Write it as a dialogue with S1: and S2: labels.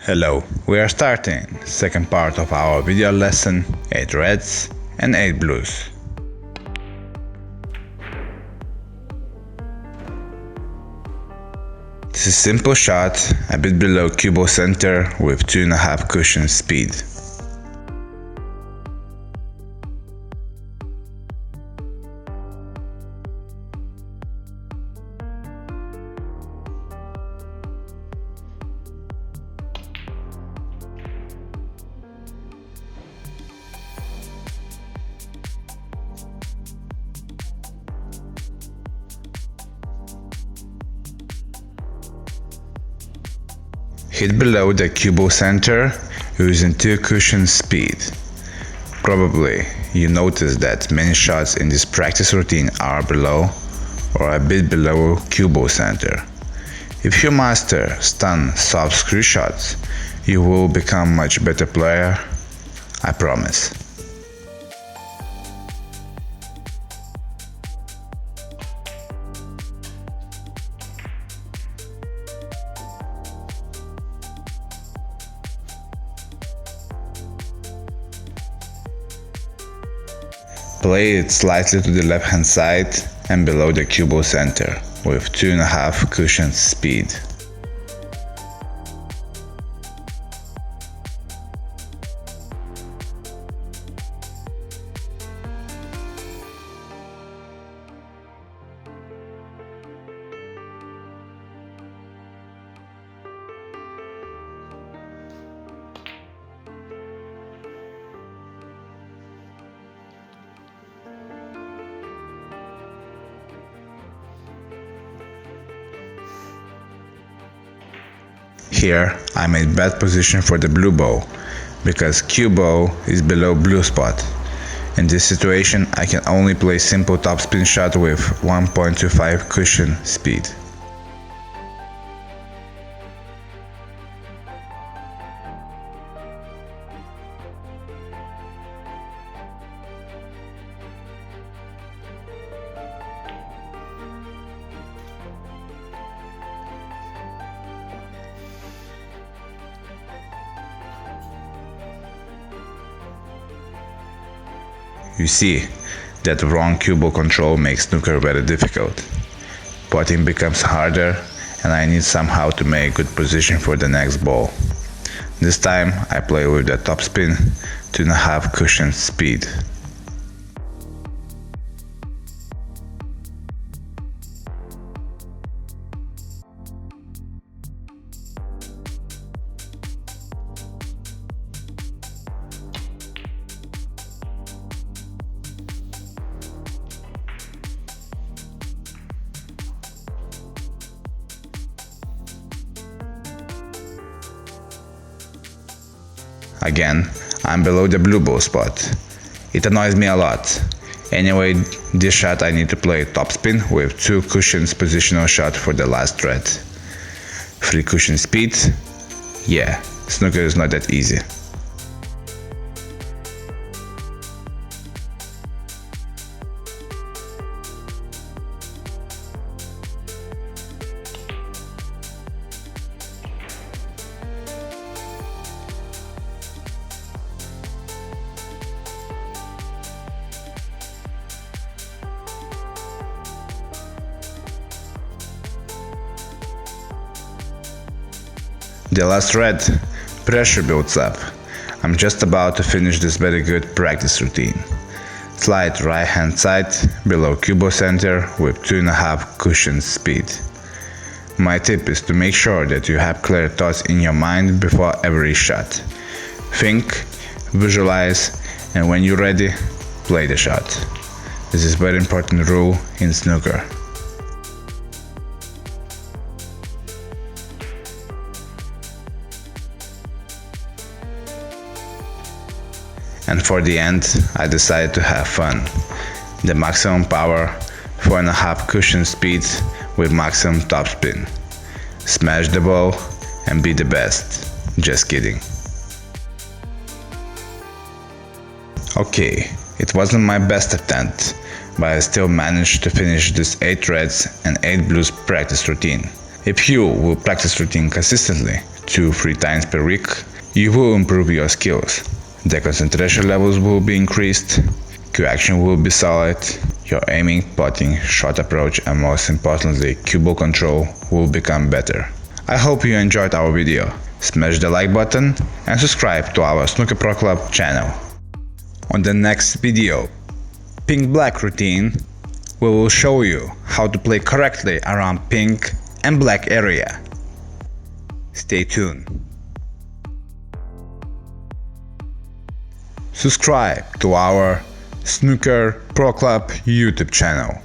S1: Hello, we are starting second part of our video lesson 8 reds and 8 blues. This is simple shot a bit below cubo center with 2.5 cushion speed. Hit below the cubo center using 2 cushion speed. Probably you notice that many shots in this practice routine are below or a bit below cubo center. If you master stun soft screw shots, you will become much better player, I promise. Play it slightly to the left hand side and below the cubo center with 2.5 cushion speed. Here I made bad position for the blue bow, because cubo is below blue spot. In this situation I can only play simple topspin shot with 1.25 cushion speed. You see that wrong cubo control makes snooker very difficult. Putting becomes harder and I need somehow to make good position for the next ball. This time I play with the topspin 2.5 cushion speed. Again, I'm below the blue bow spot. It annoys me a lot. Anyway, this shot I need to play topspin with 2 cushions positional shot for the last red. 3 cushion speed? Yeah, snooker is not that easy. The last red, pressure builds up. I'm just about to finish this very good practice routine. Slide right hand side below cubo center with 2.5 cushion speed. My tip is to make sure that you have clear thoughts in your mind before every shot. Think, visualize, and when you're ready, play the shot. This is a very important rule in snooker. And for the end, I decided to have fun. The maximum power, 4.5 cushion speed with maximum topspin. Smash the ball and be the best. Just kidding. Okay, it wasn't my best attempt, but I still managed to finish this 8 reds and 8 blues practice routine. If you will practice routine consistently, 2-3 times per week, you will improve your skills. The concentration levels will be increased, cue action will be solid, your aiming, putting, shot approach and most importantly cue ball control will become better. I hope you enjoyed our video. Smash the like button and subscribe to our Snooker Pro Club channel. On the next video, Pink Black routine, we will show you how to play correctly around pink and black area. Stay tuned. Subscribe to our Snooker Pro Club YouTube channel.